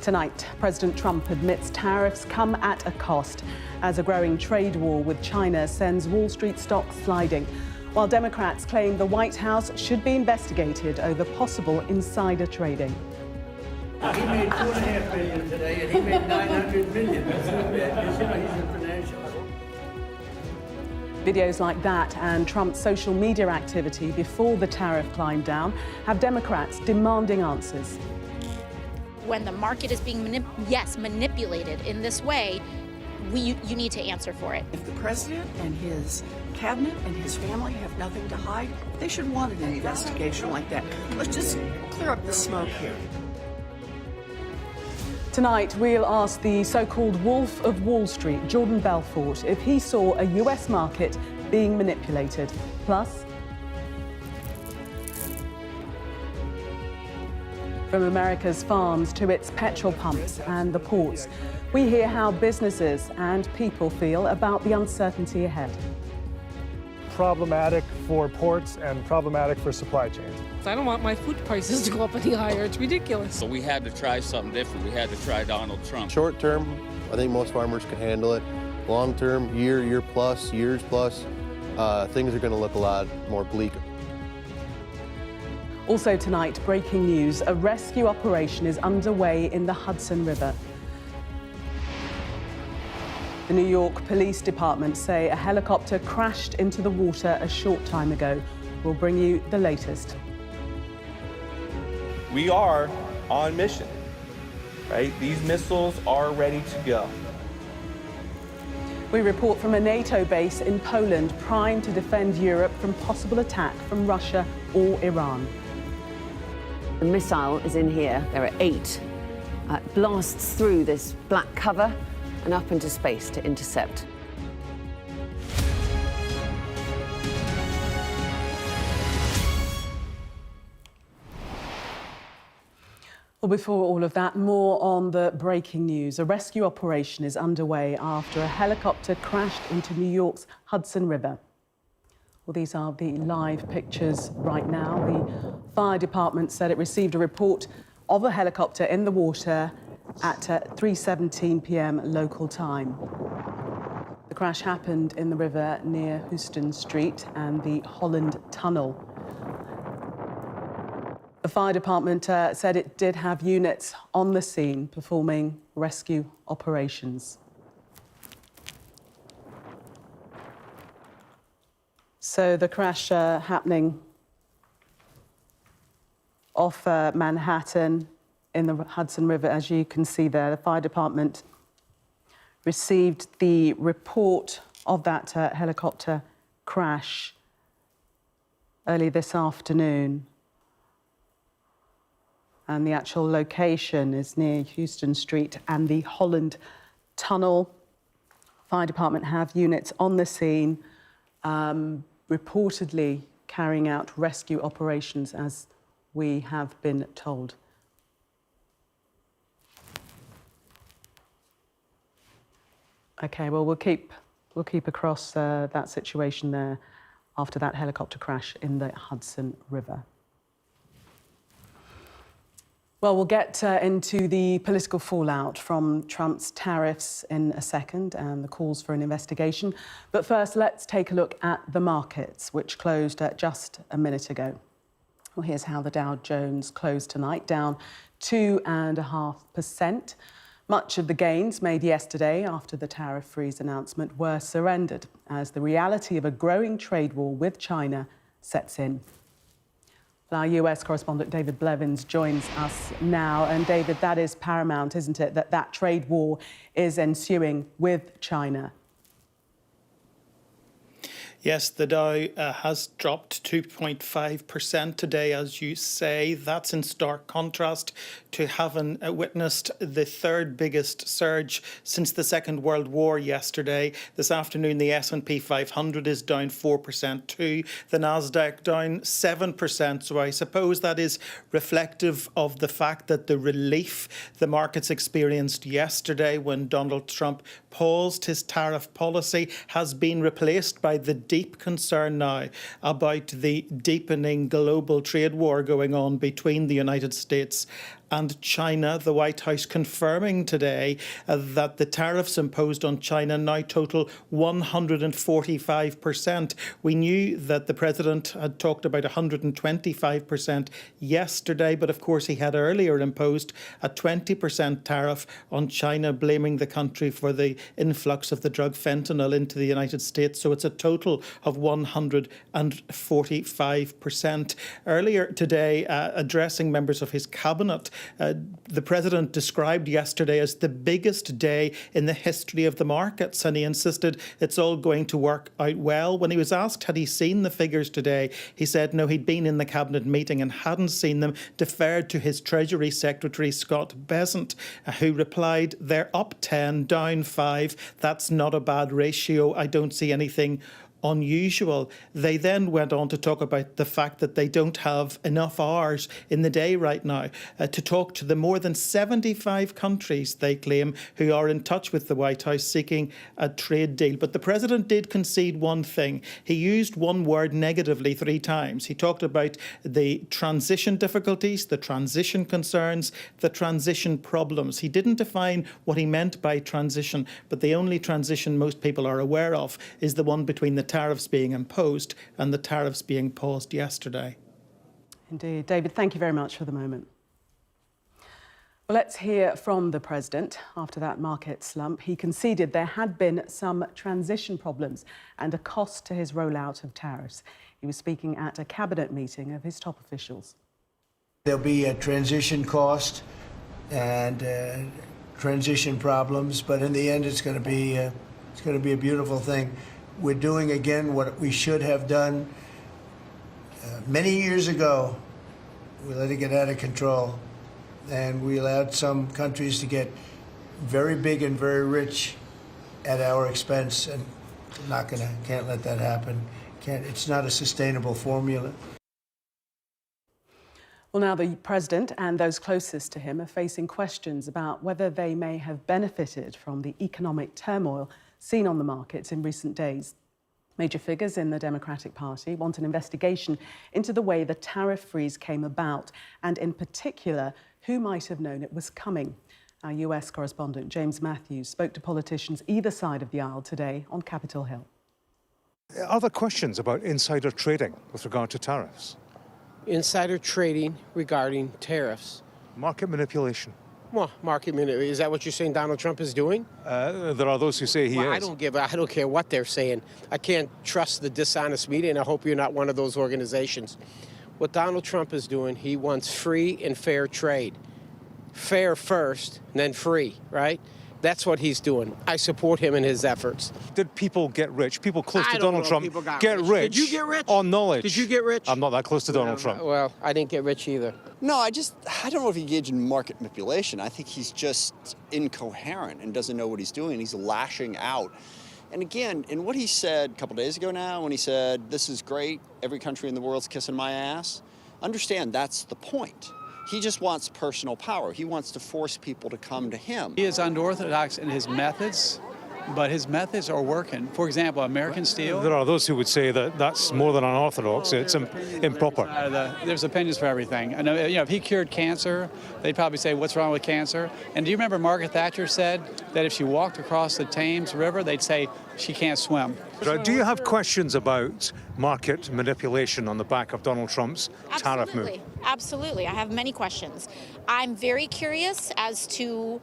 Tonight, President Trump admits tariffs come at a cost as a growing trade war with China sends Wall Street stocks sliding, while Democrats claim the White House should be investigated over possible insider trading. He made $2.5 billion today, and he made $900 million. That's not bad, because he's international. Videos like that and Trump's social media activity before the tariff climb down have Democrats demanding answers. When the market is being manipulated in this way, you need to answer for it. If the president and his cabinet and his family have nothing to hide, they should want an investigation like that. Let's just clear up the smoke here. Tonight, we'll ask the so-called Wolf of Wall Street, Jordan Belfort, if he saw a US market being manipulated. Plus, from America's farms to its petrol pumps and the ports, we hear how businesses and people feel about the uncertainty ahead. Problematic for ports and problematic for supply chains. I don't want my food prices to go up any higher. It's ridiculous. So we had to try something different. We had to try Donald Trump. Short term, I think most farmers can handle it. Long term, years plus, things are going to look a lot more bleak. Also tonight, breaking news, a rescue operation is underway in the Hudson River. The New York Police Department say a helicopter crashed into the water a short time ago. We'll bring you the latest. We are on mission, right? These missiles are ready to go. We report from a NATO base in Poland, primed to defend Europe from possible attack from Russia or Iran. The missile is in here. There are 8. Blasts through this black cover and up into space to intercept. Well, before all of that, more on the breaking news. A rescue operation is underway after a helicopter crashed into New York's Hudson River. Well, these are the live pictures right now. The fire department said it received a report of a helicopter in the water at 3:17 p.m. local time. The crash happened in the river near Houston Street and the Holland Tunnel. The fire department said it did have units on the scene performing rescue operations. So the crash happening off Manhattan in the Hudson River, as you can see there. The fire department received the report of that helicopter crash early this afternoon. And the actual location is near Houston Street and the Holland Tunnel. Fire department have units on the scene, reportedly carrying out rescue operations, as we have been told. Okay, well, we'll keep across that situation there after that helicopter crash in the Hudson River. Well, we'll get into the political fallout from Trump's tariffs in a second and the calls for an investigation. But first, let's take a look at the markets, which closed just a minute ago. Well, here's how the Dow Jones closed tonight, down 2.5%. Much of the gains made yesterday after the tariff freeze announcement were surrendered as the reality of a growing trade war with China sets in. Our US correspondent David Blevins joins us now. And David, that is paramount, isn't it, that trade war is ensuing with China? Yes, the Dow has dropped 2.5% today, as you say. That's in stark contrast to having witnessed the third biggest surge since the Second World War yesterday. This afternoon, the S&P 500 is down 4% too. The Nasdaq down 7%. So I suppose that is reflective of the fact that the relief the markets experienced yesterday when Donald Trump paused his tariff policy has been replaced by the deep concern now about the deepening global trade war going on between the United States and China. The White House confirming today that the tariffs imposed on China now total 145%. We knew that the president had talked about 125% yesterday, but of course he had earlier imposed a 20% tariff on China, blaming the country for the influx of the drug fentanyl into the United States. So it's a total of 145%. Earlier today, addressing members of his cabinet, the president described yesterday as the biggest day in the history of the markets, and he insisted it's all going to work out well. When he was asked had he seen the figures today, he said no, he'd been in the cabinet meeting and hadn't seen them, deferred to his Treasury Secretary Scott Bessent, who replied, they're up 10, down 5. That's not a bad ratio. I don't see anything unusual. They then went on to talk about the fact that they don't have enough hours in the day right now to talk to the more than 75 countries, they claim, who are in touch with the White House seeking a trade deal. But the president did concede one thing. He used one word negatively 3 times. He talked about the transition difficulties, the transition concerns, the transition problems. He didn't define what he meant by transition, but the only transition most people are aware of is the one between the tariffs being imposed and the tariffs being paused yesterday. Indeed. David, thank you very much for the moment. Well, let's hear from the president. After that market slump, he conceded there had been some transition problems and a cost to his rollout of tariffs. He was speaking at a cabinet meeting of his top officials. There'll be a transition cost and transition problems, but in the end, it's going to be a beautiful thing. We're doing again what we should have done many years ago. We let it get out of control, and we allowed some countries to get very big and very rich at our expense, and can't let that happen. It's not a sustainable formula. Well, now the president and those closest to him are facing questions about whether they may have benefited from the economic turmoil seen on the markets in recent days. Major figures in the Democratic Party want an investigation into the way the tariff freeze came about, and in particular, who might have known it was coming. Our US correspondent James Matthews spoke to politicians either side of the aisle today on Capitol Hill. Are there questions about insider trading with regard to tariffs? Insider trading regarding tariffs. Market manipulation. Well, market manipulation, is that what you're saying Donald Trump is doing? There are those who say he is. I don't care what they're saying. I can't trust the dishonest media, and I hope you're not one of those organizations. What Donald Trump is doing, he wants free and fair trade. Fair first, and then free, right? That's what he's doing. I support him in his efforts. Did people get rich? People close to Donald Trump get rich? Did you get rich? On knowledge. Did you get rich? I'm not that close to Donald Trump. Well, I didn't get rich either. No, I don't know if he engaged in market manipulation. I think he's just incoherent and doesn't know what he's doing. He's lashing out. And again, in what he said a couple days ago now, when he said, this is great, every country in the world's kissing my ass, understand that's the point. He just wants personal power. He wants to force people to come to him. He is unorthodox in his methods, but his methods are working. For example, American Steel. There are those who would say that that's more than unorthodox. It's improper. There's opinions for everything. I know, if he cured cancer, they'd probably say, what's wrong with cancer? And do you remember Margaret Thatcher said that if she walked across the Thames River, they'd say she can't swim? Do you have questions about market manipulation on the back of Donald Trump's tariff move? Absolutely. I have many questions. I'm very curious as to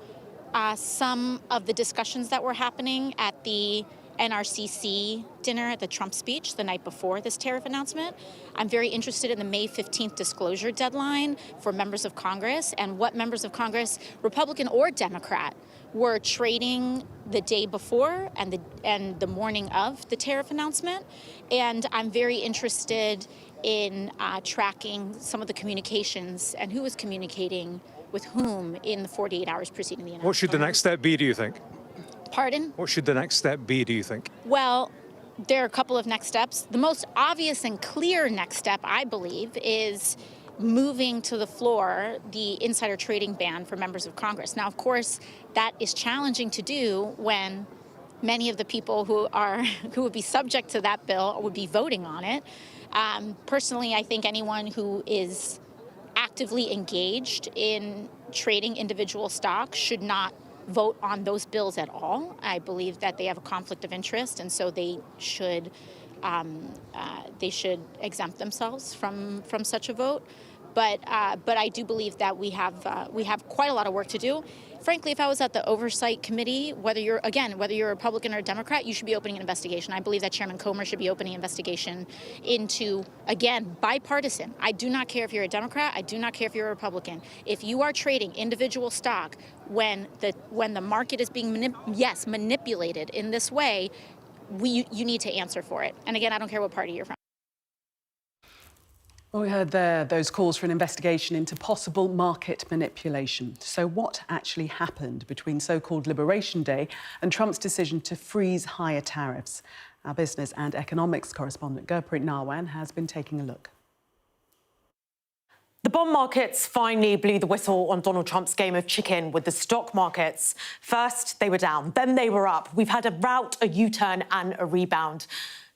some of the discussions that were happening at the NRCC dinner at the Trump speech the night before this tariff announcement. I'm very interested in the May 15th disclosure deadline for members of Congress and what members of Congress, Republican or Democrat, were trading the day before and the morning of the tariff announcement. And I'm very interested in tracking some of the communications and who was communicating with whom in the 48 hours preceding the announcement. What should the next step be, do you think? Pardon? What should the next step be, do you think? Well, there are a couple of next steps. The most obvious and clear next step, I believe, is moving to the floor the insider trading ban for members of Congress. Now, of course, that is challenging to do when many of the people who would be subject to that bill would be voting on it. Personally, I think anyone who is actively engaged in trading individual stocks should not vote on those bills at all. I believe that they have a conflict of interest, and so they should exempt themselves from such a vote. But I do believe that we have quite a lot of work to do. Frankly, if I was at the Oversight Committee, whether you're a Republican or a Democrat, you should be opening an investigation. I believe that Chairman Comer should be opening an investigation into, again, bipartisan. I do not care if you're a Democrat. I do not care if you're a Republican. If you are trading individual stock when the market is being manipulated in this way, you need to answer for it. And again, I don't care what party you're from. Well, we heard there those calls for an investigation into possible market manipulation. So what actually happened between so-called Liberation Day and Trump's decision to freeze higher tariffs? Our business and economics correspondent Gurpreet Narwan has been taking a look. The bond markets finally blew the whistle on Donald Trump's game of chicken with the stock markets. First, they were down, then they were up. We've had a rout, a U-turn and a rebound.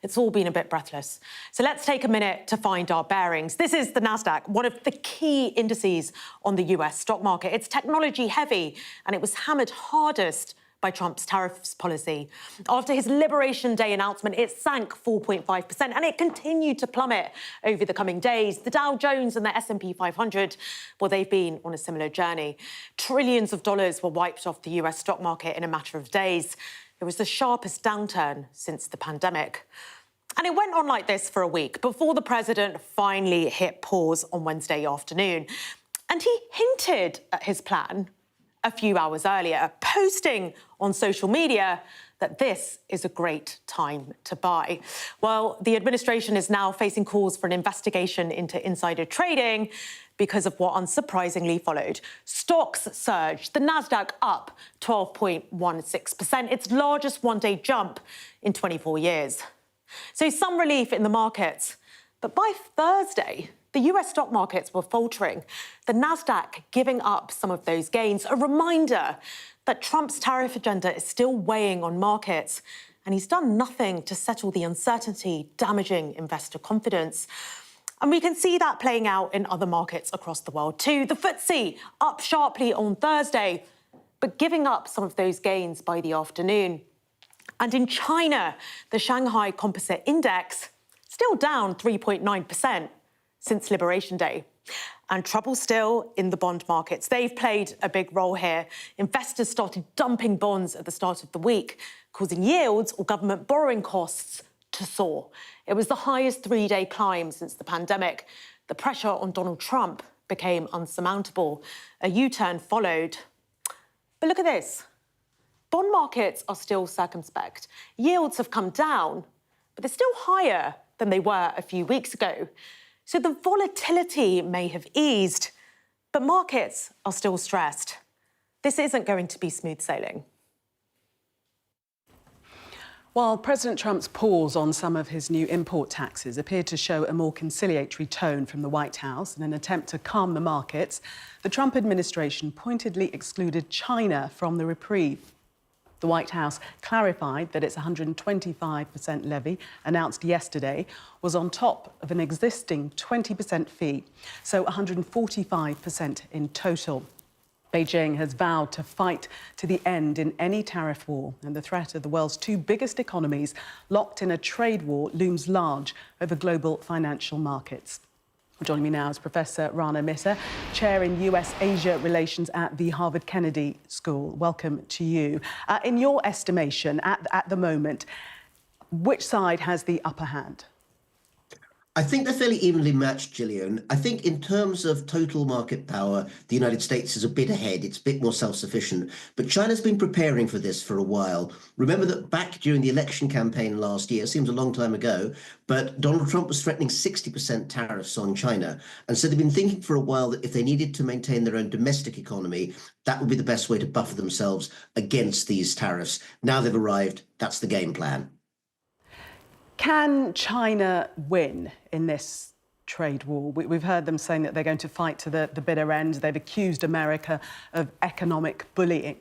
It's all been a bit breathless. So let's take a minute to find our bearings. This is the Nasdaq, one of the key indices on the US stock market. It's technology heavy, and it was hammered hardest by Trump's tariffs policy. After his Liberation Day announcement, it sank 4.5%, and it continued to plummet over the coming days. The Dow Jones and the S&P 500, well, they've been on a similar journey. Trillions of dollars were wiped off the US stock market in a matter of days. It was the sharpest downturn since the pandemic. And it went on like this for a week before the president finally hit pause on Wednesday afternoon. And he hinted at his plan a few hours earlier, posting on social media that this is a great time to buy. Well, the administration is now facing calls for an investigation into insider trading because of what unsurprisingly followed. Stocks surged, the Nasdaq up 12.16%, its largest one-day jump in 24 years. So some relief in the markets. But by Thursday, the US stock markets were faltering, the Nasdaq giving up some of those gains, a reminder that Trump's tariff agenda is still weighing on markets, and he's done nothing to settle the uncertainty, damaging investor confidence. And we can see that playing out in other markets across the world too. The FTSE up sharply on Thursday, but giving up some of those gains by the afternoon. And in China, the Shanghai Composite Index still down 3.9% since Liberation Day. And trouble still in the bond markets. They've played a big role here. Investors started dumping bonds at the start of the week, causing yields or government borrowing costs to soar. It was the highest three-day climb since the pandemic. The pressure on Donald Trump became unsurmountable. A U-turn followed. But look at this. Bond markets are still circumspect. Yields have come down, but they're still higher than they were a few weeks ago. So the volatility may have eased, but markets are still stressed. This isn't going to be smooth sailing. While President Trump's pause on some of his new import taxes appeared to show a more conciliatory tone from the White House in an attempt to calm the markets, the Trump administration pointedly excluded China from the reprieve. The White House clarified that its 125% levy, announced yesterday, was on top of an existing 20% fee, so 145% in total. Beijing has vowed to fight to the end in any tariff war, and the threat of the world's two biggest economies locked in a trade war looms large over global financial markets. Joining me now is Professor Rana Mitter, Chair in US-Asia Relations at the Harvard Kennedy School. Welcome to you. In your estimation, at the moment, which side has the upper hand? I think they're fairly evenly matched, Gillian. I think in terms of total market power, the United States is a bit ahead. It's a bit more self-sufficient. But China's been preparing for this for a while. Remember that back during the election campaign last year, it seems a long time ago, but Donald Trump was threatening 60% tariffs on China. And so they've been thinking for a while that if they needed to maintain their own domestic economy, that would be the best way to buffer themselves against these tariffs. Now they've arrived. That's the game plan. Can China win in this trade war? We've heard them saying that they're going to fight to the bitter end. They've accused America of economic bullying.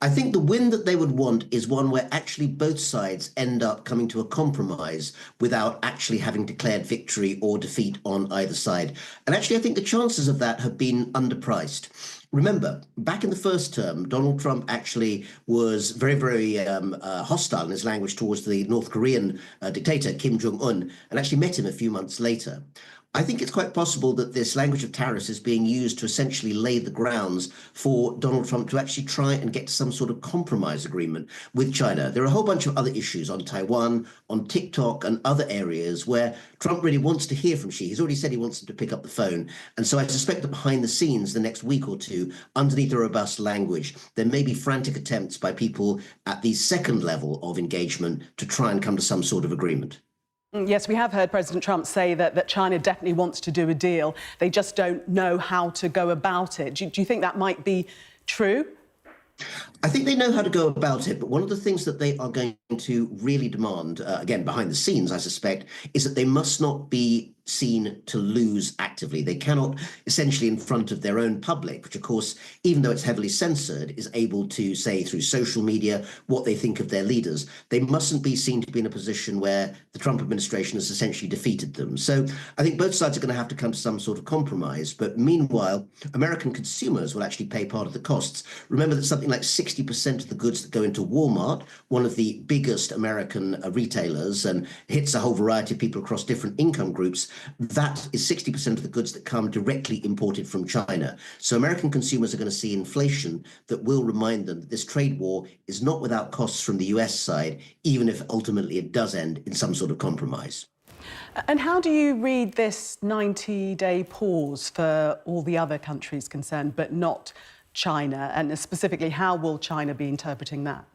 I think the win that they would want is one where actually both sides end up coming to a compromise without actually having declared victory or defeat on either side. And actually, I think the chances of that have been underpriced. Remember, back in the first term, Donald Trump actually was very hostile in his language towards the North Korean dictator, Kim Jong-un, and actually met him a few months later. I think it's quite possible that this language of tariffs is being used to essentially lay the grounds for Donald Trump to actually try and get to some sort of compromise agreement with China. There are a whole bunch of other issues on Taiwan, on TikTok and other areas where Trump really wants to hear from Xi. He's already said he wants him to pick up the phone. And so I suspect that behind the scenes, the next week or two, underneath the robust language, there may be frantic attempts by people at the second level of engagement to try and come to some sort of agreement. Yes, we have heard President Trump say that China definitely wants to do a deal. They just don't know how to go about it. Do you think that might be true? I think they know how to go about it, but one of the things that they are going to really demand, again, behind the scenes, I suspect, is that they must not be seen to lose actively. They cannot, essentially in front of their own public, which of course, even though it's heavily censored, is able to say through social media what they think of their leaders. They mustn't be seen to be in a position where the Trump administration has essentially defeated them. So I think both sides are going to have to come to some sort of compromise. But meanwhile, American consumers will actually pay part of the costs. Remember that something like 60% of the goods that go into Walmart, one of the biggest American retailers, and hits a whole variety of people across different income groups, that is 60% of the goods that come directly imported from China. So American consumers are going to see inflation that will remind them that this trade war is not without costs from the US side, even if ultimately it does end in some sort of compromise. And how do you read this 90-day pause for all the other countries concerned, but not China? And specifically, how will China be interpreting that?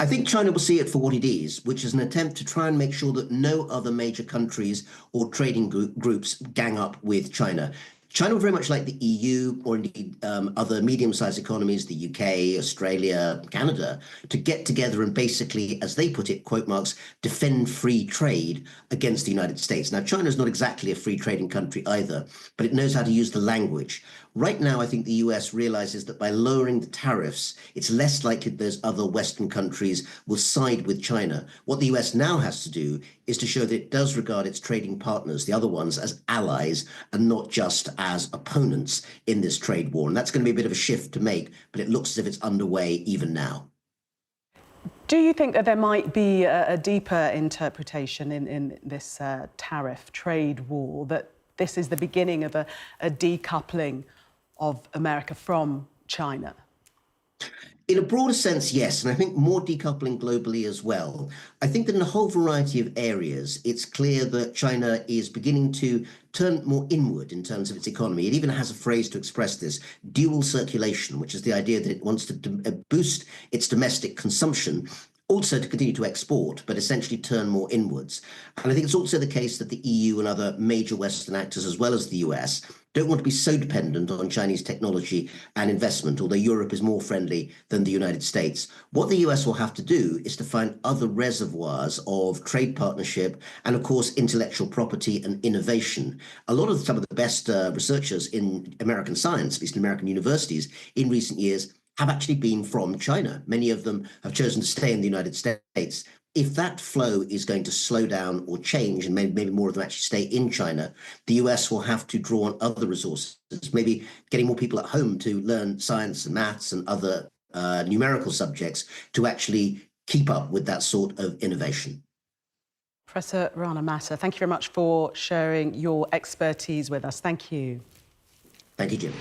I think China will see it for what it is, which is an attempt to try and make sure that no other major countries or trading groups gang up with China. China would very much like the EU or indeed other medium-sized economies, the UK, Australia, Canada, to get together and basically, as they put it, quote marks, defend free trade against the United States. Now, China is not exactly a free trading country either, but it knows how to use the language. Right now, I think the US realizes that by lowering the tariffs, it's less likely that those other Western countries will side with China. What the US now has to do is to show that it does regard its trading partners, the other ones, as allies and not just as opponents in this trade war. And that's going to be a bit of a shift to make, but it looks as if it's underway even now. Do you think that there might be a deeper interpretation in this tariff trade war, that this is the beginning of a decoupling of America from China? In a broader sense, yes, and I think more decoupling globally as well. I think that in a whole variety of areas, it's clear that China is beginning to turn more inward in terms of its economy. It even has a phrase to express this, dual circulation, which is the idea that it wants to boost its domestic consumption, also to continue to export, but essentially turn more inwards. And I think it's also the case that the EU and other major Western actors, as well as the US, don't want to be so dependent on Chinese technology and investment, although Europe is more friendly than the United States. What the US will have to do is to find other reservoirs of trade partnership and, of course, intellectual property and innovation. A lot of some of the best researchers in American science, at least in American universities, in recent years have actually been from China. Many of them have chosen to stay in the United States. If that flow is going to slow down or change, and maybe more of them actually stay in China, the US will have to draw on other resources, maybe getting more people at home to learn science and maths and other numerical subjects to actually keep up with that sort of innovation. Professor Rana Matta, thank you very much for sharing your expertise with us. Thank you. Thank you, Jim.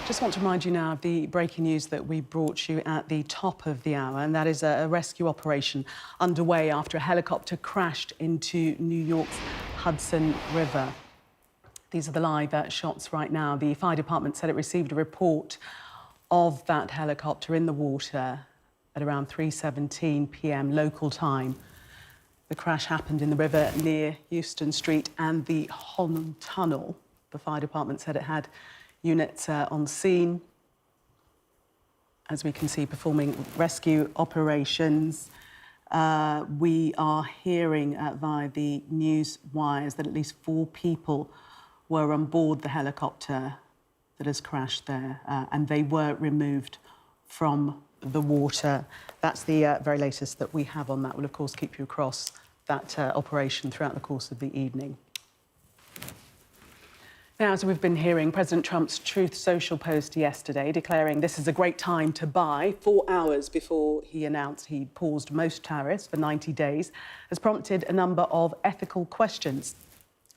Just want to remind you now of the breaking news that we brought you at the top of the hour, and that is a rescue operation underway after a helicopter crashed into New York's Hudson River. These are the live shots right now. The fire department said it received a report of that helicopter in the water at around 3:17 p.m. local time. The crash happened in the river near Euston Street and the Holland Tunnel. The fire department said it had units on scene, as we can see, performing rescue operations. We are hearing via the news wires that at least 4 people were on board the helicopter that has crashed there, and they were removed from the water. That's the very latest that we have on that. We'll, of course, keep you across that operation throughout the course of the evening. Now, as we've been hearing, President Trump's Truth Social post yesterday declaring this is a great time to buy, 4 hours before he announced he paused most tariffs for 90 days, has prompted a number of ethical questions.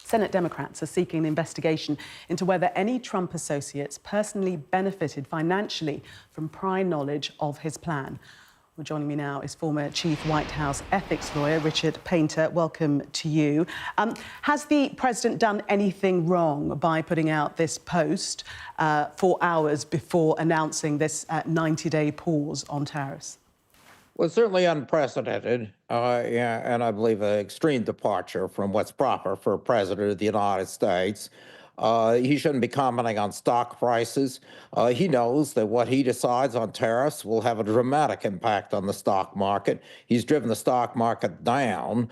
Senate Democrats are seeking an investigation into whether any Trump associates personally benefited financially from prior knowledge of his plan. Well, joining me now is former Chief White House ethics lawyer Richard Painter. Welcome to you. Has the president done anything wrong by putting out this post 4 hours before announcing this 90-day pause on tariffs? Well, certainly unprecedented, and I believe an extreme departure from what's proper for a president of the United States. He shouldn't be commenting on stock prices. He knows that what he decides on tariffs will have a dramatic impact on the stock market. He's driven the stock market down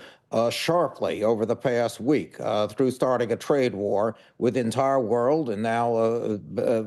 sharply over the past week through starting a trade war with the entire world and now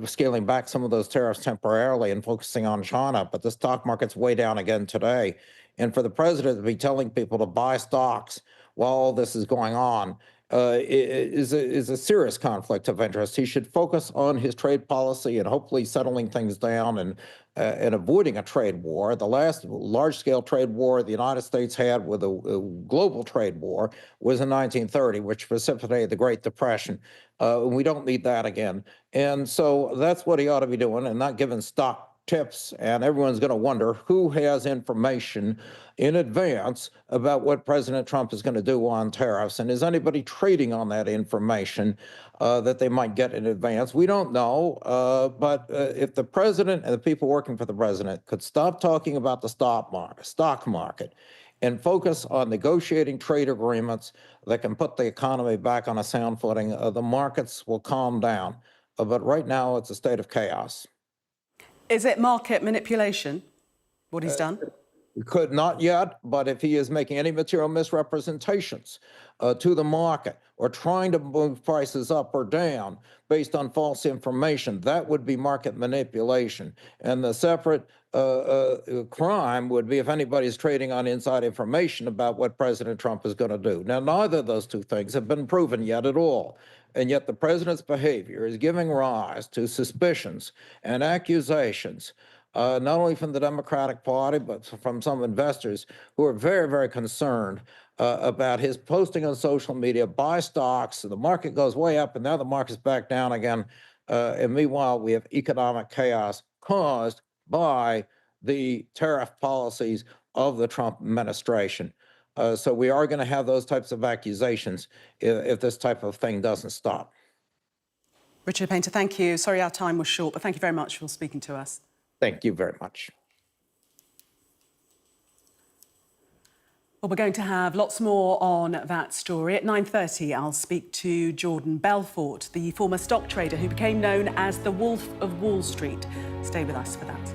scaling back some of those tariffs temporarily and focusing on China. But the stock market's way down again today. And for the president to be telling people to buy stocks while all this is going on is a serious conflict of interest. He should focus on his trade policy and hopefully settling things down and avoiding a trade war. The last large-scale trade war the United States had with a global trade war was in 1930, which precipitated the Great Depression. We don't need that again. And so that's what he ought to be doing and not giving stock tips, and everyone's going to wonder who has information in advance about what President Trump is going to do on tariffs, and is anybody trading on that information that they might get in advance? We don't know, but if the president and the people working for the president could stop talking about the stock market, and focus on negotiating trade agreements that can put the economy back on a sound footing, the markets will calm down. But right now, it's a state of chaos. Is it market manipulation, what he's done? Could not yet, but if he is making any material misrepresentations to the market or trying to move prices up or down based on false information, that would be market manipulation. And the separate crime would be if anybody's trading on inside information about what President Trump is going to do. Now, neither of those two things have been proven yet at all. And yet the president's behavior is giving rise to suspicions and accusations, not only from the Democratic Party, but from some investors who are very, very concerned about his posting on social media, buy stocks, and the market goes way up, and now the market's back down again. And meanwhile, we have economic chaos caused by the tariff policies of the Trump administration. So we are going to have those types of accusations if this type of thing doesn't stop. Richard Painter, thank you. Sorry our time was short, but thank you very much for speaking to us. Thank you very much. Well, we're going to have lots more on that story. At 9:30, I'll speak to Jordan Belfort, the former stock trader who became known as the Wolf of Wall Street. Stay with us for that.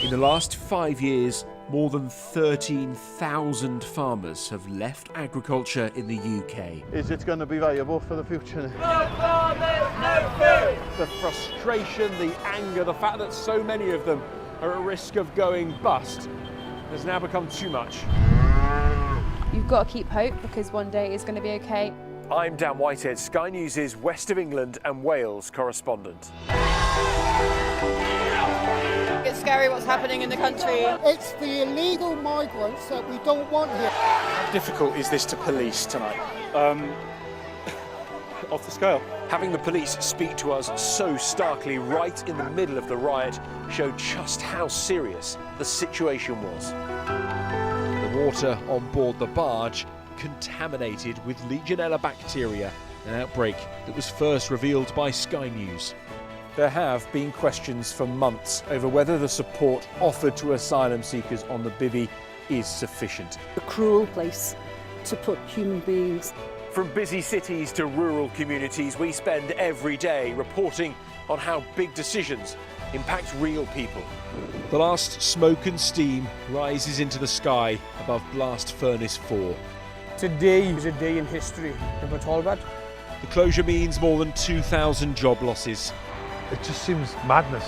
In the last 5 years, more than 13,000 farmers have left agriculture in the UK. Is it going to be viable for the future? No farmers, no food! The frustration, the anger, the fact that so many of them are at risk of going bust has now become too much. You've got to keep hope because one day it's going to be okay. I'm Dan Whitehead, Sky News' West of England and Wales correspondent. It's scary what's happening in the country. It's the illegal migrants that we don't want here. How difficult is this to police tonight? Off the scale. Having the police speak to us so starkly right in the middle of the riot showed just how serious the situation was. The water on board the barge contaminated with Legionella bacteria, an outbreak that was first revealed by Sky News. There have been questions for months over whether the support offered to asylum seekers on the bivvy is sufficient. A cruel place to put human beings. From busy cities to rural communities, we spend every day reporting on how big decisions impact real people. The last smoke and steam rises into the sky above Blast Furnace 4. Today is a day in history. Never told about. The closure means more than 2,000 job losses. It just seems madness.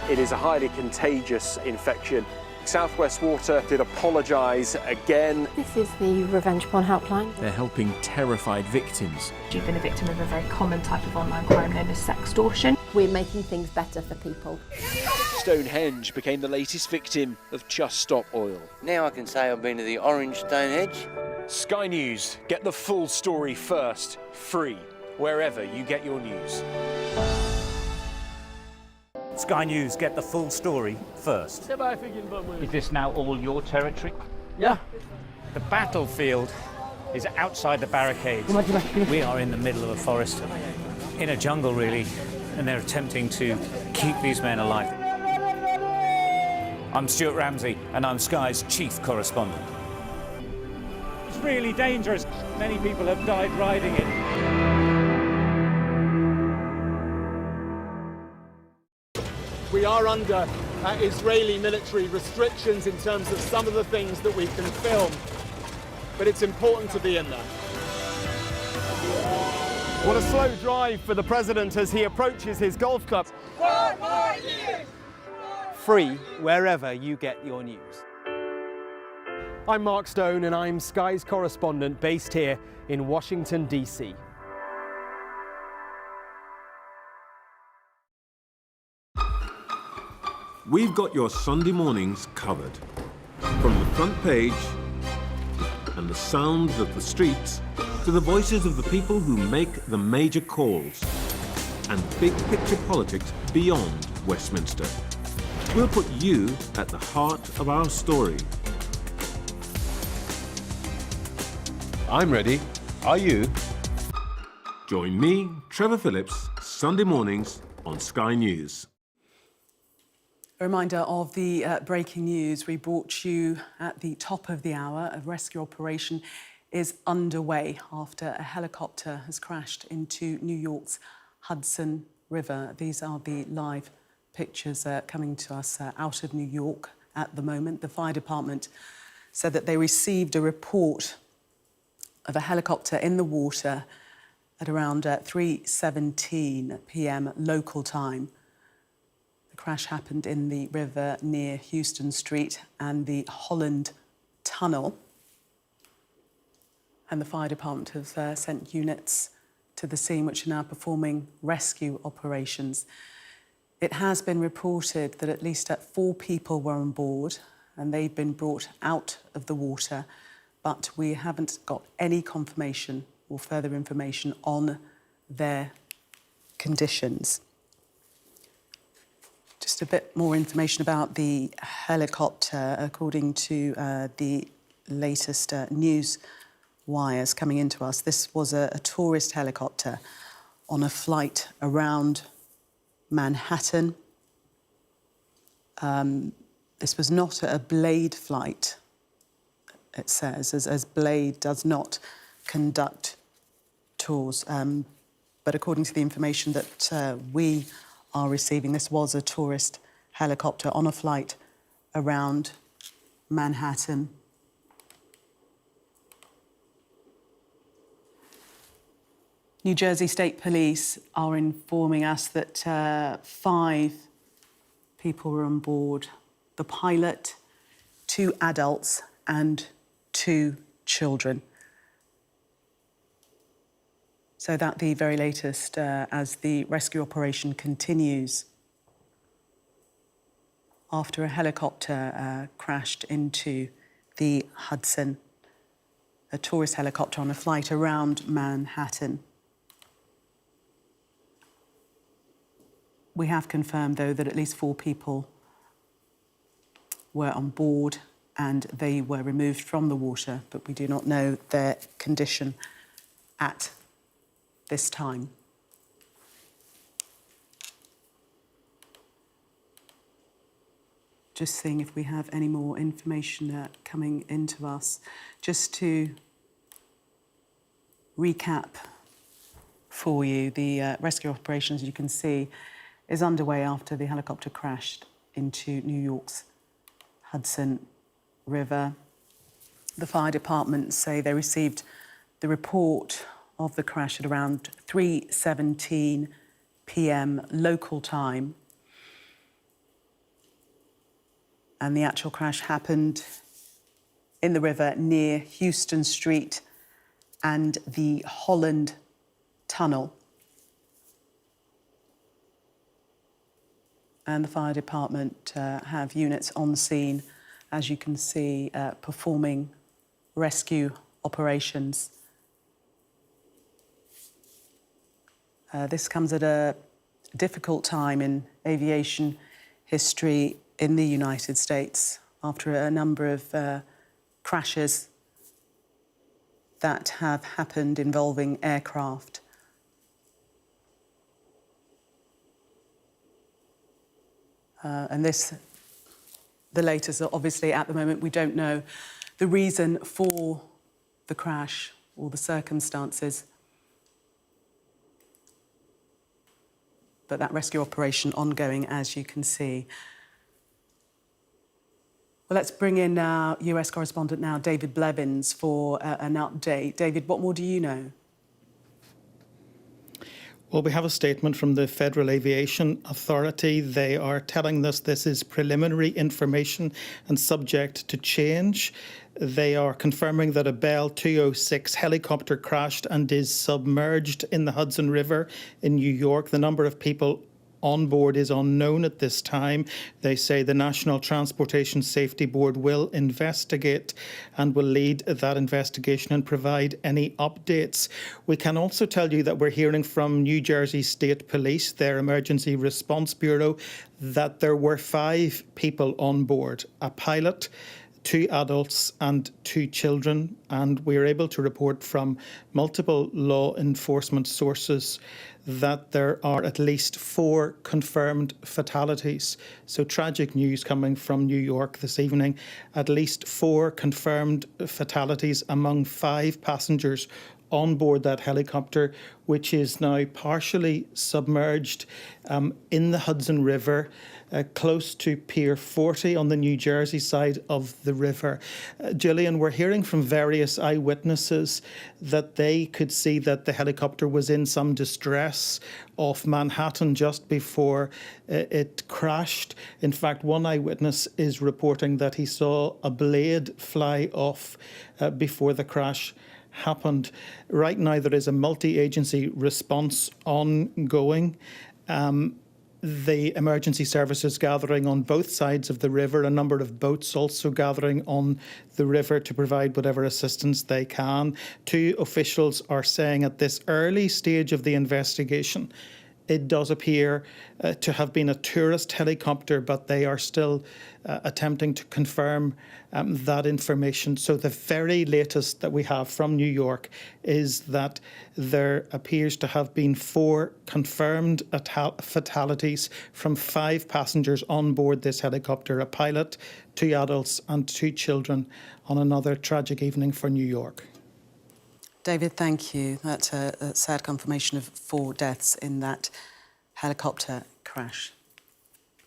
It is a highly contagious infection. South West Water did apologise again. This is the Revenge Porn Helpline. They're helping terrified victims. You've been a victim of a very common type of online crime known as sextortion. We're making things better for people. Stonehenge became the latest victim of Just Stop Oil. Now I can say I've been to the orange Stonehenge. Sky News, get the full story first, free, wherever you get your news. Sky News, get the full story first. Is this now all your territory? Yeah. The battlefield is outside the barricades. We are in the middle of a forest, in a jungle really, and they're attempting to keep these men alive. I'm Stuart Ramsey, and I'm Sky's chief correspondent. It's really dangerous. Many people have died riding it. We are under Israeli military restrictions in terms of some of the things that we can film, but it's important to be in there. What a slow drive for the president as he approaches his golf club. 4 more years! Free wherever you get your news. I'm Mark Stone and I'm Sky's correspondent based here in Washington, D.C. We've got your Sunday mornings covered. From the front page and the sounds of the streets to the voices of the people who make the major calls and big picture politics beyond Westminster. We'll put you at the heart of our story. I'm ready. Are you? Join me, Trevor Phillips, Sunday mornings on Sky News. A reminder of the breaking news we brought you at the top of the hour. A rescue operation is underway after a helicopter has crashed into New York's Hudson River. These are the live pictures coming to us out of New York at the moment. The fire department said that they received a report of a helicopter in the water at around 3:17 p.m. local time. The crash happened in the river near Houston Street and the Holland Tunnel. And the fire department have sent units to the scene which are now performing rescue operations. It has been reported that at least 4 people were on board and they've been brought out of the water, but we haven't got any confirmation or further information on their conditions. Just a bit more information about the helicopter. According to the latest news wires coming into us, this was a tourist helicopter on a flight around Manhattan. This was not a Blade flight, it says, as Blade does not conduct tours. But according to the information that we are receiving, this was a tourist helicopter on a flight around Manhattan. New Jersey State Police are informing us that 5 people were on board. The pilot, 2 adults and 2 children. So that the very latest as the rescue operation continues after a helicopter crashed into the Hudson, a tourist helicopter on a flight around Manhattan. We have confirmed, though, that at least 4 people were on board and they were removed from the water, but we do not know their condition at this time. Just seeing if we have any more information coming into us. Just to recap for you, the rescue operation, as you can see, is underway after the helicopter crashed into New York's Hudson River. The fire department say they received the report of the crash at around 3:17 p.m. local time. And the actual crash happened in the river near Houston Street and the Holland Tunnel. And the fire department have units on scene, as you can see, performing rescue operations. This comes at a difficult time in aviation history in the United States after a number of crashes that have happened involving aircraft. And this, the latest, obviously at the moment we don't know the reason for the crash or the circumstances. But that rescue operation ongoing, as you can see. Well, let's bring in our US correspondent now, David Blevins, for an update. David, what more do you know? Well, we have a statement from the Federal Aviation Authority. They are telling us this is preliminary information and subject to change. They are confirming that a Bell 206 helicopter crashed and is submerged in the Hudson River in New York. The number of people on board is unknown at this time. They say the National Transportation Safety Board will investigate and will lead that investigation and provide any updates. We can also tell you that we're hearing from New Jersey State Police, their Emergency Response Bureau, that there were 5 people on board, a pilot, 2 adults and 2 children, and we are able to report from multiple law enforcement sources that there are at least 4 confirmed fatalities. So tragic news coming from New York this evening. At least 4 confirmed fatalities among 5 passengers on board that helicopter, which is now partially submerged in the Hudson River, close to Pier 40 on the New Jersey side of the river. Gillian, we're hearing from various eyewitnesses that they could see that the helicopter was in some distress off Manhattan just before it crashed. In fact, one eyewitness is reporting that he saw a blade fly off before the crash happened. Right now, there is a multi-agency response ongoing. The emergency services gathering on both sides of the river, a number of boats also gathering on the river to provide whatever assistance they can. 2 officials are saying at this early stage of the investigation, it does appear to have been a tourist helicopter, but they are still attempting to confirm that information. So the very latest that we have from New York is that there appears to have been 4 confirmed fatalities from 5 passengers on board this helicopter, a pilot, 2 adults and 2 children, on another tragic evening for New York. David, thank you. That's a sad confirmation of 4 deaths in that helicopter crash.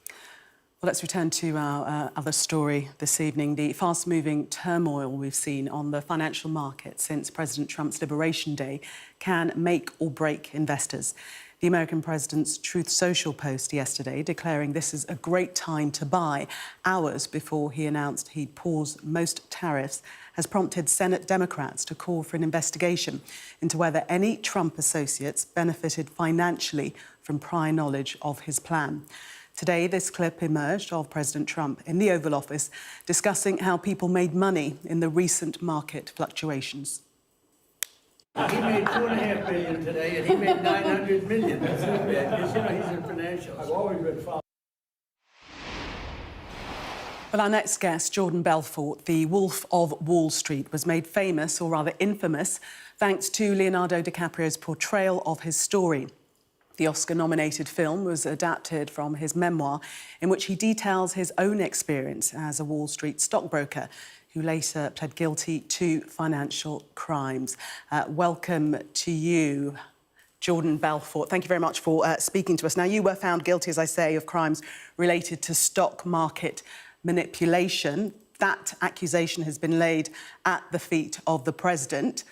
Well, let's return to our other story this evening, the fast-moving turmoil we've seen on the financial market since President Trump's Liberation Day can make or break investors. The American president's Truth Social post yesterday declaring this is a great time to buy, hours before he announced he'd pause most tariffs, has prompted Senate Democrats to call for an investigation into whether any Trump associates benefited financially from prior knowledge of his plan. Today, this clip emerged of President Trump in the Oval Office discussing how people made money in the recent market fluctuations. He made $2.5 billion today, and he made $900 million. That's not bad, because you know he's in financials. I've always been following. Well, our next guest, Jordan Belfort, the Wolf of Wall Street, was made famous, or rather infamous, thanks to Leonardo DiCaprio's portrayal of his story. The Oscar-nominated film was adapted from his memoir, in which he details his own experience as a Wall Street stockbroker who later pled guilty to financial crimes. Welcome to you, Jordan Belfort, thank you very much for speaking to us. Now, you were found guilty, as I say, of crimes related to stock market manipulation. That accusation has been laid at the feet of the president.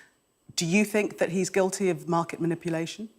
Do you think that he's guilty of market manipulation?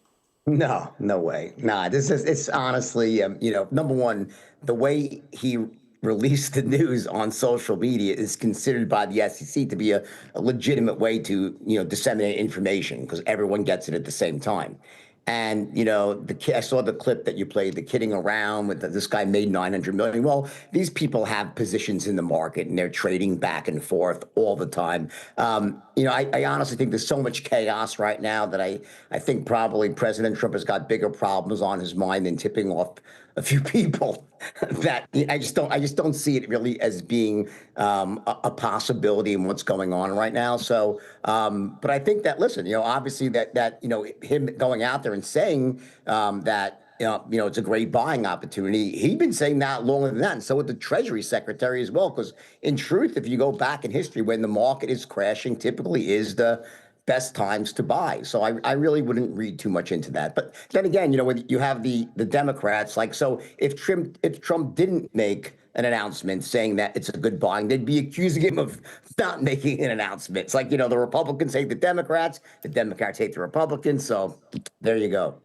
No, no way. Nah, it's honestly, number one, the way he released the news on social media is considered by the SEC to be a legitimate way to, disseminate information because everyone gets it at the same time. And, I saw the clip that you played, the kidding around with this guy made 900 million. Well, these people have positions in the market and they're trading back and forth all the time. I honestly think there's so much chaos right now that I think probably President Trump has got bigger problems on his mind than tipping off a few people that I just don't see it really as being a possibility in what's going on right now. So, but I think that, listen, obviously that him going out there and saying that, it's a great buying opportunity. He'd been saying that longer than that. And so would the Treasury Secretary as well, because in truth, if you go back in history, when the market is crashing, typically is the best times to buy. So I really wouldn't read too much into that. But then again, when you have the Democrats, so if Trump didn't make an announcement saying that it's a good buying, they'd be accusing him of not making an announcement. It's like, the Republicans hate the Democrats hate the Republicans. So there you go.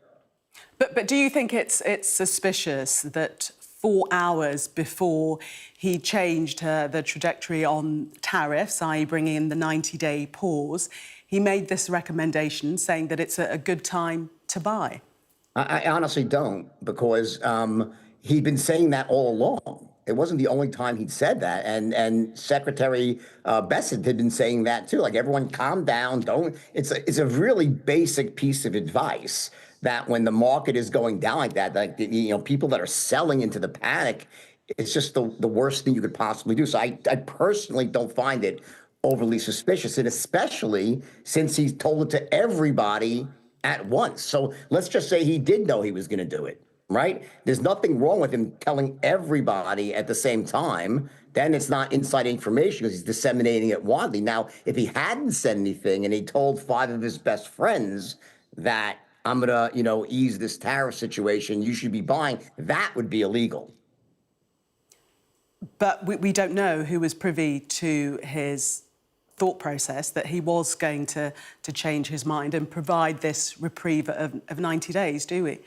But do you think it's suspicious that 4 hours before he changed the trajectory on tariffs, i.e. bringing in the 90-day pause, he made this recommendation saying that it's a good time to buy? I honestly don't, because he'd been saying that all along. It wasn't the only time he'd said that. And Secretary Bessent had been saying that too. Like, everyone calm down. It's a really basic piece of advice that when the market is going down like that, people that are selling into the panic, it's just the worst thing you could possibly do. So I personally don't find it overly suspicious, and especially since he's told it to everybody at once. So let's just say he did know he was going to do it, right? There's nothing wrong with him telling everybody at the same time. Then it's not inside information because he's disseminating it widely. Now, if he hadn't said anything and he told 5 of his best friends that I'm going to, ease this tariff situation, you should be buying, that would be illegal. But we don't know who was privy to his thought process that he was going to change his mind and provide this reprieve of 90 days, do we?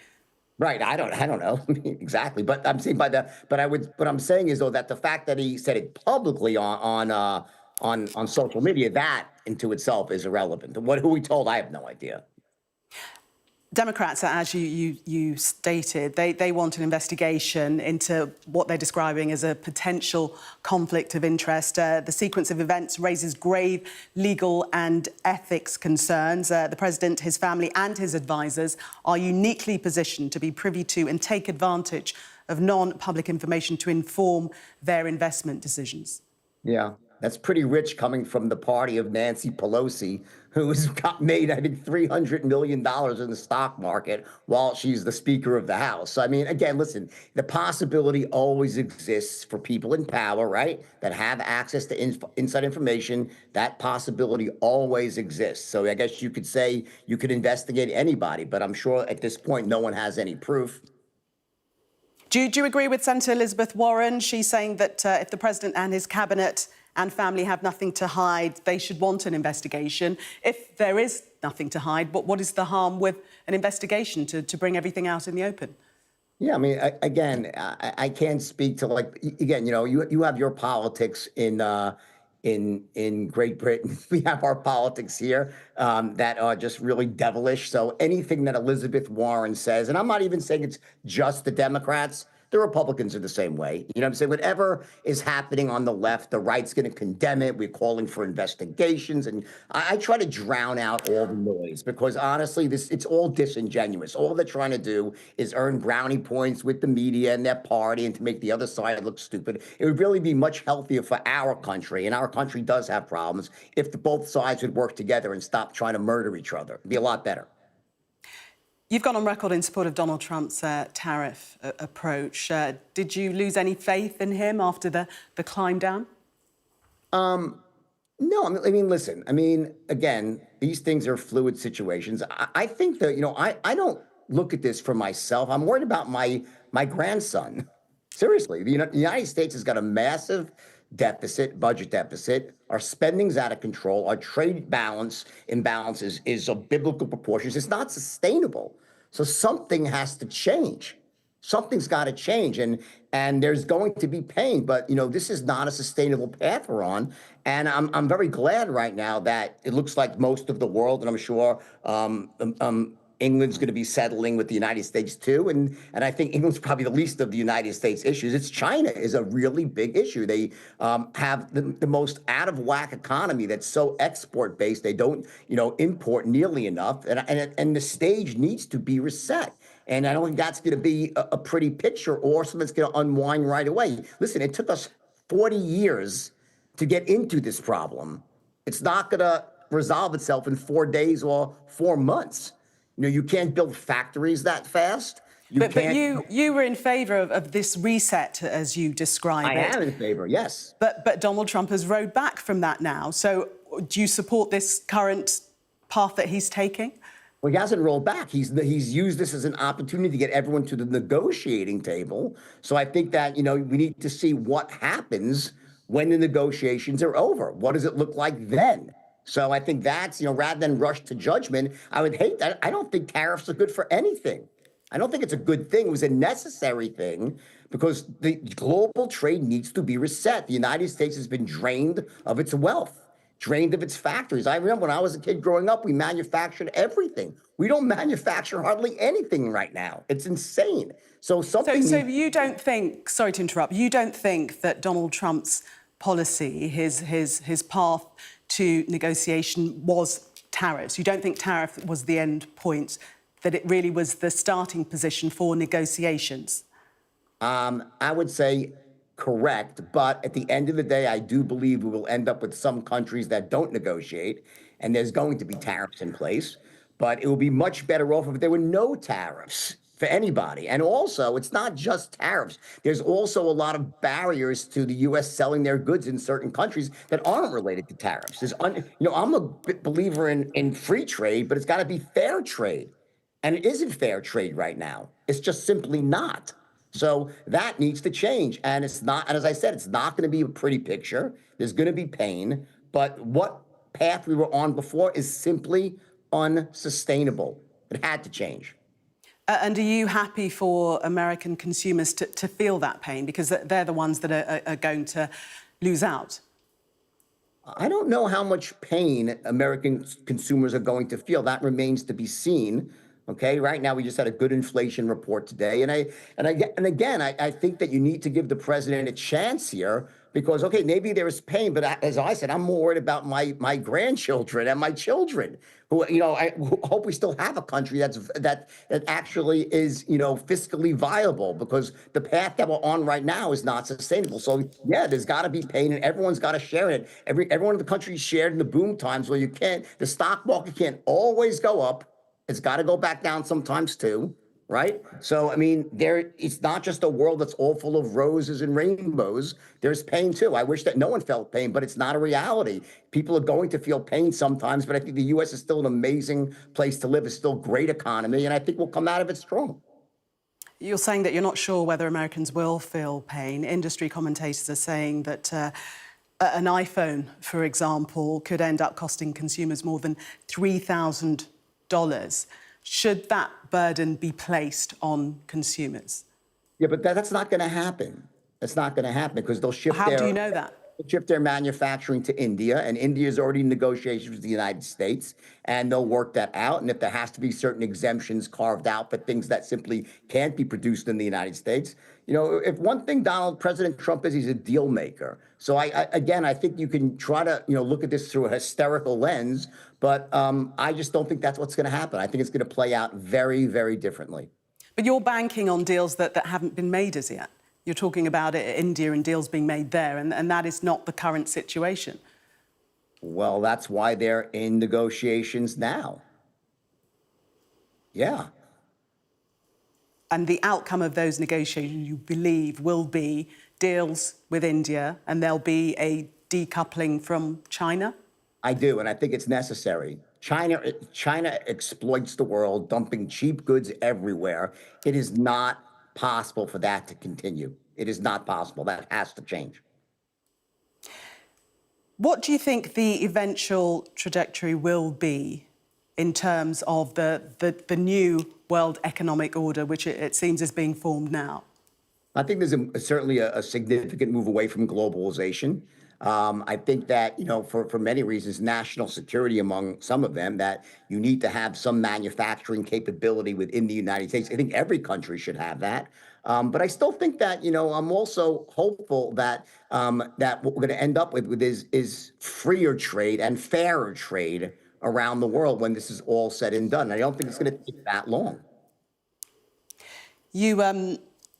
Right. I don't know exactly, but I'm saying what I'm saying is, though, that the fact that he said it publicly on social media, that into itself is irrelevant. Who he told, I have no idea. Democrats, as you stated, they want an investigation into what they're describing as a potential conflict of interest. The sequence of events raises grave legal and ethics concerns. The president, his family and his advisors are uniquely positioned to be privy to and take advantage of non-public information to inform their investment decisions. Yeah. That's pretty rich coming from the party of Nancy Pelosi, who's got made, I think, $300 million in the stock market while she's the Speaker of the House. So, I mean, again, listen, the possibility always exists for people in power, right, that have access to inside information. That possibility always exists. So I guess you could say you could investigate anybody, but I'm sure at this point no one has any proof. Do you agree with Senator Elizabeth Warren? She's saying that if the president and his cabinet and family have nothing to hide, they should want an investigation. If there is nothing to hide, what is the harm with an investigation to bring everything out in the open? Yeah, I mean, I can't speak to, you have your politics in Great Britain. We have our politics here that are just really devilish. So anything that Elizabeth Warren says, and I'm not even saying it's just the Democrats, the Republicans are the same way. You know what I'm saying? Whatever is happening on the left, the right's going to condemn it. We're calling for investigations. And I try to drown out all the noise because, honestly, it's all disingenuous. All they're trying to do is earn brownie points with the media and their party and to make the other side look stupid. It would really be much healthier for our country, and our country does have problems, if both sides would work together and stop trying to murder each other. It'd be a lot better. You've gone on record in support of Donald Trump's tariff approach. Did you lose any faith in him after the climb down? No, I mean, listen, I mean, again, these things are fluid situations. I think that, I don't look at this for myself. I'm worried about my grandson. Seriously, the United States has got a massive deficit, budget deficit. Our spending's out of control. Our trade imbalance is of biblical proportions. It's not sustainable. So something has to change. Something's got to change, and there's going to be pain, but this is not a sustainable path we're on. And I'm very glad right now that it looks like most of the world, and I'm sure England's going to be settling with the United States too, and I think England's probably the least of the United States issues. It's China is a really big issue. They have the most out of whack economy that's so export based. They don't import nearly enough, and the stage needs to be reset. And I don't think that's going to be a pretty picture or something that's going to unwind right away. Listen, it took us 40 years to get into this problem. It's not going to resolve itself in 4 days or 4 months. You can't build factories that fast. But you were in favour of this reset, as you describe it. I am in favour, yes. But Donald Trump has rode back from that now. So do you support this current path that he's taking? Well, he hasn't rolled back. He's used this as an opportunity to get everyone to the negotiating table. So I think that, we need to see what happens when the negotiations are over. What does it look like then? So I think that's, rather than rush to judgment, I would hate that. I don't think tariffs are good for anything. I don't think it's a good thing. It was a necessary thing because the global trade needs to be reset. The United States has been drained of its wealth, drained of its factories. I remember when I was a kid growing up, we manufactured everything. We don't manufacture hardly anything right now. It's insane. So you don't think, sorry to interrupt, you don't think that Donald Trump's policy, his path to negotiation was tariffs? You don't think tariff was the end point, that it really was the starting position for negotiations? I would say correct, but at the end of the day, I do believe we will end up with some countries that don't negotiate, and there's going to be tariffs in place, but it will be much better off if there were no tariffs for anybody. And also, it's not just tariffs. There's also a lot of barriers to the U.S. selling their goods in certain countries that aren't related to tariffs. I'm a believer in free trade, but it's got to be fair trade. And it isn't fair trade right now. It's just simply not. So that needs to change. And it's not, and as I said, it's not going to be a pretty picture. There's going to be pain. But what path we were on before is simply unsustainable. It had to change. And are you happy for American consumers to feel that pain? Because they're the ones that are going to lose out. I don't know how much pain American consumers are going to feel. That remains to be seen. Okay, right now we just had a good inflation report today, and again, I think that you need to give the president a chance here because okay, maybe there is pain, but as I said, I'm more worried about my grandchildren and my children who I hope we still have a country that actually is fiscally viable because the path that we're on right now is not sustainable. So yeah, there's got to be pain, and everyone's got to share in it. Everyone in the country shared in the boom times where the stock market can't always go up. It's got to go back down sometimes too, right? So, I mean, it's not just a world that's all full of roses and rainbows. There's pain too. I wish that no one felt pain, but it's not a reality. People are going to feel pain sometimes, but I think the U.S. is still an amazing place to live. It's still a great economy, and I think we'll come out of it strong. You're saying that you're not sure whether Americans will feel pain. Industry commentators are saying that an iPhone, for example, could end up costing consumers more than $3,000. Should that burden be placed on consumers? Yeah, but that's not going to happen. That's not going to happen because they'll shift How do you know that? They'll shift their manufacturing to India, and India is already in negotiations with the United States, and they'll work that out. And if there has to be certain exemptions carved out for things that simply can't be produced in the United States, if one thing President Trump is, he's a deal maker. So I think you can try to, look at this through a hysterical lens, but I just don't think that's what's going to happen. I think it's going to play out very, very differently. But you're banking on deals that haven't been made as yet. You're talking about India and deals being made there, and that is not the current situation. Well, that's why they're in negotiations now. Yeah. And the outcome of those negotiations, you believe, will be deals with India, and there'll be a decoupling from China? I do, and I think it's necessary. China exploits the world, dumping cheap goods everywhere. It is not possible for that to continue. It is not possible. That has to change. What do you think the eventual trajectory will be in terms of the new world economic order, which it seems is being formed now? I think there's certainly a significant move away from globalization. I think that, for many reasons, national security among some of them, that you need to have some manufacturing capability within the United States. I think every country should have that. But I still think that, I'm also hopeful that that what we're going to end up with is freer trade and fairer trade around the world when this is all said and done. I don't think it's going to take that long. You are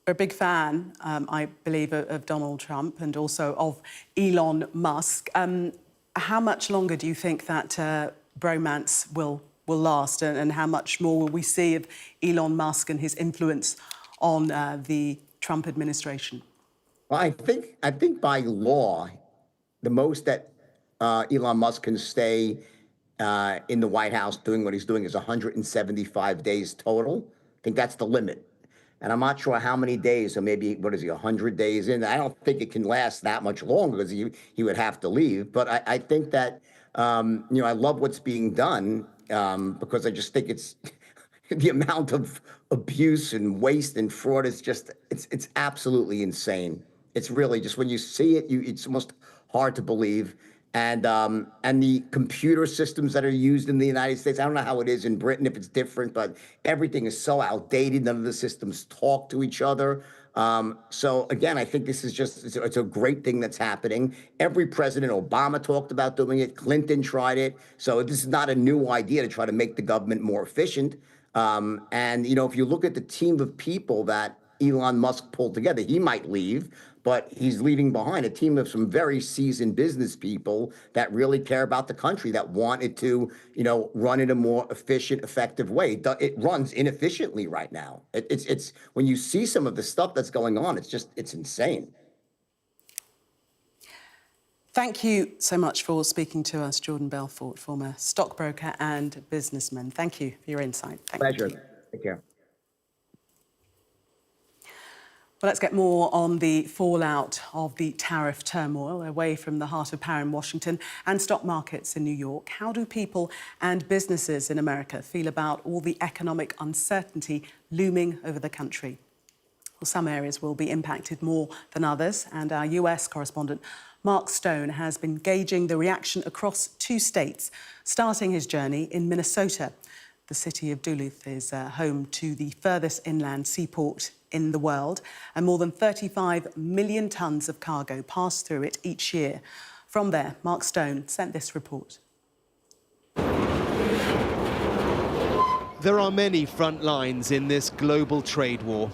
a big fan, I believe, of Donald Trump and also of Elon Musk. How much longer do you think that bromance will last, and how much more will we see of Elon Musk and his influence on the Trump administration? Well, I think by law, the most that Elon Musk can stay in the White House doing what he's doing is 175 days total. I think that's the limit. And I'm not sure how many days, so maybe, 100 days in? I don't think it can last that much longer because he would have to leave. But I think that, I love what's being done because I just think it's the amount of abuse and waste and fraud is just, it's absolutely insane. It's really just, when you see it, it's almost hard to believe. And the computer systems that are used in the United States, I don't know how it is in Britain, if it's different, but everything is so outdated. None of the systems talk to each other. So again, I think this is just, it's a great thing that's happening. Every president, Obama talked about doing it. Clinton tried it. So this is not a new idea to try to make the government more efficient. And, if you look at the team of people that Elon Musk pulled together, he might leave, but he's leaving behind a team of some very seasoned business people that really care about the country, that want it to, run in a more efficient, effective way. It runs inefficiently right now. It's when you see some of the stuff that's going on, it's insane. Thank you so much for speaking to us, Jordan Belfort, former stockbroker and businessman. Thank you for your insight. Pleasure. Take care. Well, let's get more on the fallout of the tariff turmoil away from the heart of power in Washington and stock markets in New York. How do people and businesses in America feel about all the economic uncertainty looming over the country? Well, some areas will be impacted more than others, and our US correspondent Mark Stone has been gauging the reaction across 2 states, starting his journey in Minnesota. The city of Duluth is home to the furthest inland seaport in the world, and more than 35 million tonnes of cargo pass through it each year. From there, Mark Stone sent this report. There are many front lines in this global trade war,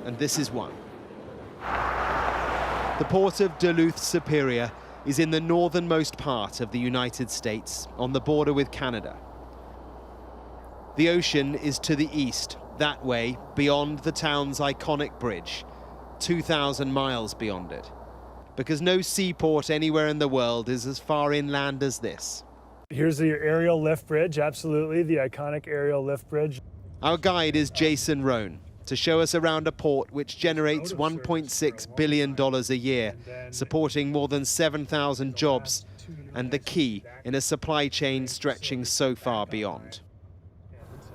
and this is one. The port of Duluth Superior is in the northernmost part of the United States, on the border with Canada. The ocean is to the east, that way, beyond the town's iconic bridge, 2,000 miles beyond it. Because no seaport anywhere in the world is as far inland as this. Here's the aerial lift bridge, absolutely, the iconic aerial lift bridge. Our guide is Jason Rohn, to show us around a port which generates $1.6 billion a year, supporting more than 7,000 jobs, and the key in a supply chain stretching so far beyond.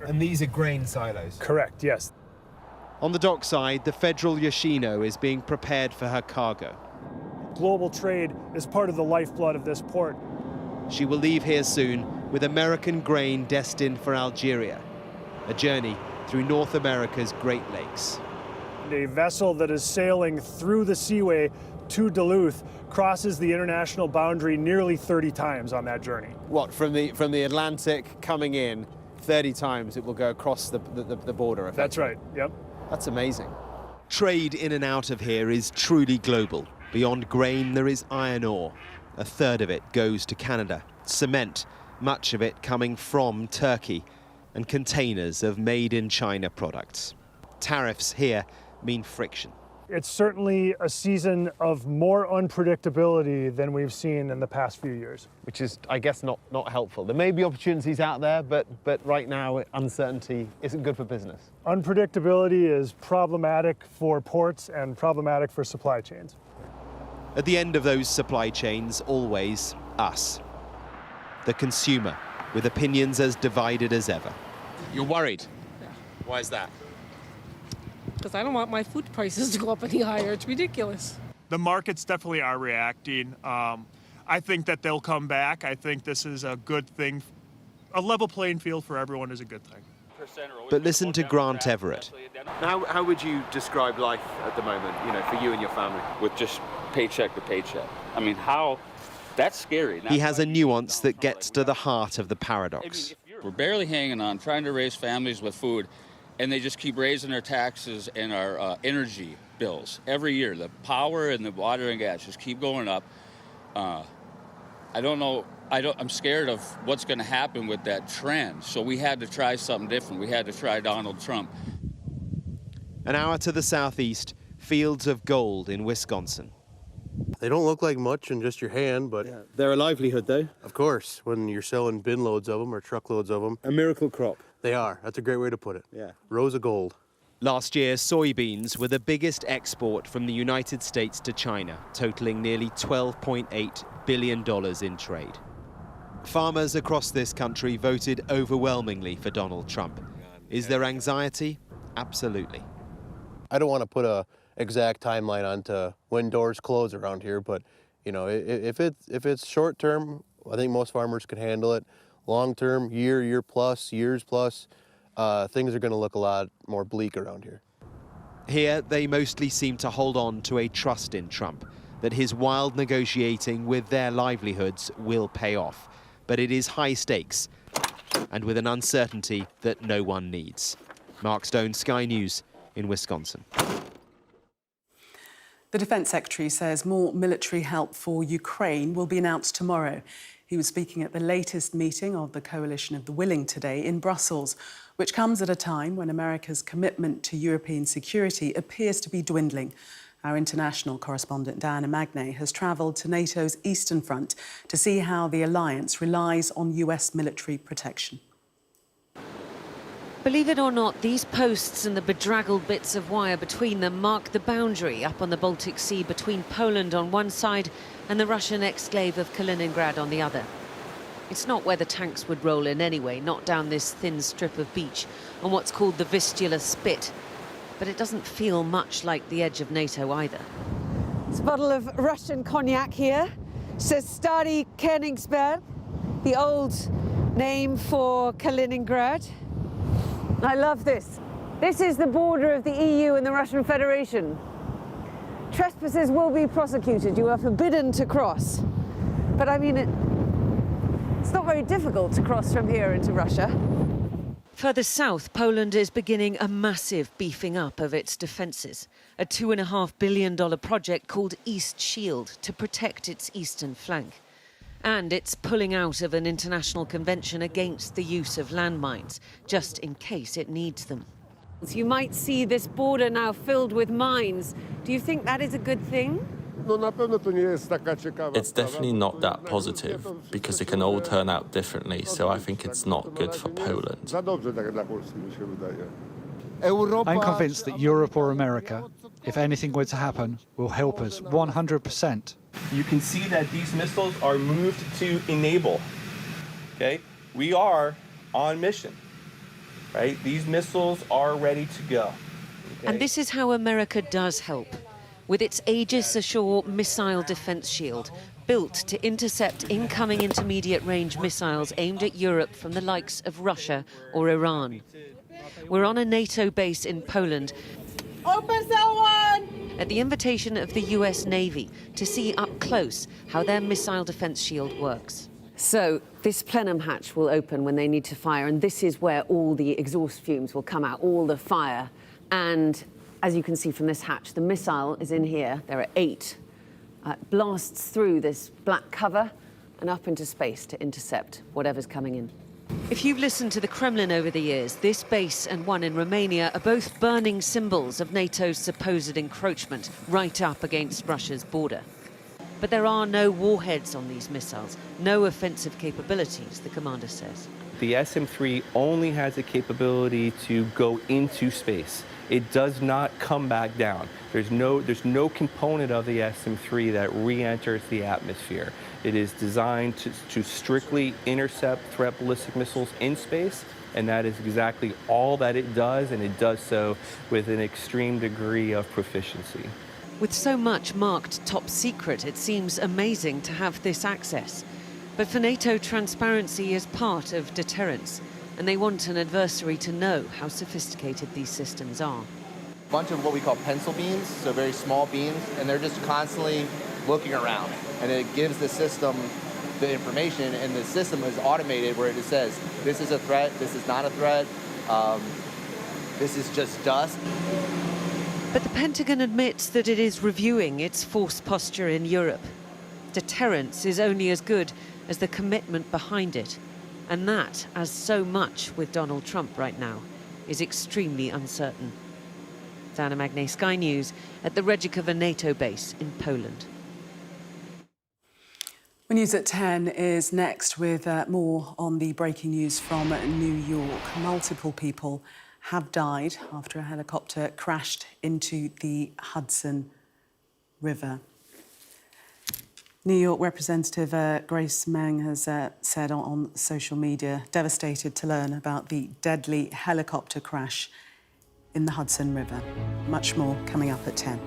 And these are grain silos? Correct, yes. On the dockside, the federal Yoshino is being prepared for her cargo. Global trade is part of the lifeblood of this port. She will leave here soon with American grain destined for Algeria, a journey through North America's Great Lakes. A vessel that is sailing through the seaway to Duluth crosses the international boundary nearly 30 times on that journey. What, from the Atlantic coming in, 30 times it will go across the border, effectively? That's right, yep. That's amazing. Trade in and out of here is truly global. Beyond grain, there is iron ore. A third of it goes to Canada. Cement, much of it coming from Turkey, and containers of made-in-China products. Tariffs here mean friction. It's certainly a season of more unpredictability than we've seen in the past few years. Which is, I guess, not helpful. There may be opportunities out there, but right now, uncertainty isn't good for business. Unpredictability is problematic for ports and problematic for supply chains. At the end of those supply chains, always us, the consumer, with opinions as divided as ever. You're worried? Why is that? Because I don't want my food prices to go up any higher. It's ridiculous. The markets definitely are reacting. I think that they'll come back. I think this is a good thing. A level playing field for everyone is a good thing. But listen to Grant Everett. How would you describe life at the moment, for you and your family? With just paycheck to paycheck. I mean, that's scary. He has a nuance that gets to the heart of the paradox. We're barely hanging on, trying to raise families with food, and they just keep raising our taxes and our energy bills every year. The power and the water and gas just keep going up. I don't know. I'm scared of what's going to happen with that trend. So we had to try something different. We had to try Donald Trump. An hour to the southeast, fields of gold in Wisconsin. They don't look like much in just your hand, but... Yeah, they're a livelihood, though. Of course, when you're selling bin loads of them or truckloads of them. A miracle crop. They are. That's a great way to put it. Yeah. Rows of gold. Last year, soybeans were the biggest export from the United States to China, totaling nearly $12.8 billion in trade. Farmers across this country voted overwhelmingly for Donald Trump. Is there anxiety? Absolutely. I don't want to put a exact timeline onto when doors close around here, but if it's short term, I think most farmers can handle it. Long term, years plus, things are going to look a lot more bleak around here. Here, they mostly seem to hold on to a trust in Trump, that his wild negotiating with their livelihoods will pay off. But it is high stakes, and with an uncertainty that no one needs. Mark Stone, Sky News in Wisconsin. The Defence Secretary says more military help for Ukraine will be announced tomorrow. He was speaking at the latest meeting of the Coalition of the Willing today in Brussels, which comes at a time when America's commitment to European security appears to be dwindling. Our international correspondent Diana Magnay has travelled to NATO's Eastern Front to see how the alliance relies on US military protection. Believe it or not, these posts and the bedraggled bits of wire between them mark the boundary up on the Baltic Sea between Poland on one side and the Russian exclave of Kaliningrad on the other. It's not where the tanks would roll in anyway, not down this thin strip of beach on what's called the Vistula Spit. But it doesn't feel much like the edge of NATO either. It's a bottle of Russian cognac here. It says Stary Königsberg, the old name for Kaliningrad. I love this. This is the border of the EU and the Russian Federation. Trespassers will be prosecuted. You are forbidden to cross. But I mean, it's not very difficult to cross from here into Russia. Further south, Poland is beginning a massive beefing up of its defences. A $2.5 billion project called East Shield to protect its eastern flank. And it's pulling out of an international convention against the use of landmines, just in case it needs them. You might see this border now filled with mines. Do you think that is a good thing? It's definitely not that positive, because it can all turn out differently, so I think it's not good for Poland. I'm convinced that Europe or America, if anything were to happen, will help us 100%. You can see that these missiles are moved to enable. Okay? We are on mission. Right? These missiles are ready to go. Okay? And this is how America does help. With its Aegis Ashore missile defense shield, built to intercept incoming intermediate-range missiles aimed at Europe from the likes of Russia or Iran. We're on a NATO base in Poland. Open cell one! At the invitation of the US Navy to see up close how their missile defense shield works. So this plenum hatch will open when they need to fire, and this is where all the exhaust fumes will come out, all the fire. And as you can see from this hatch, the missile is in here. There are 8. Blasts through this black cover and up into space to intercept whatever's coming in. If you've listened to the Kremlin over the years, this base and one in Romania are both burning symbols of NATO's supposed encroachment right up against Russia's border. But there are no warheads on these missiles, no offensive capabilities, the commander says. The SM-3 only has the capability to go into space. It does not come back down. There's no component of the SM-3 that re-enters the atmosphere. It is designed to strictly intercept threat ballistic missiles in space, and that is exactly all that it does, and it does so with an extreme degree of proficiency. With so much marked top secret, it seems amazing to have this access. But for NATO, transparency is part of deterrence, and they want an adversary to know how sophisticated these systems are. A bunch of what we call pencil beams, so very small beams, and they're just constantly looking around. And it gives the system the information, and the system is automated where it just says, this is a threat, this is not a threat, this is just dust. But the Pentagon admits that it is reviewing its force posture in Europe. Deterrence is only as good as the commitment behind it. And that, as so much with Donald Trump right now, is extremely uncertain. Dana Magne, Sky News, at the Redzikowa NATO base in Poland. The news at 10 is next with more on the breaking news from New York. Multiple people have died after a helicopter crashed into the Hudson River. New York Representative Grace Meng has said on social media, devastated to learn about the deadly helicopter crash in the Hudson River. Much more coming up at 10.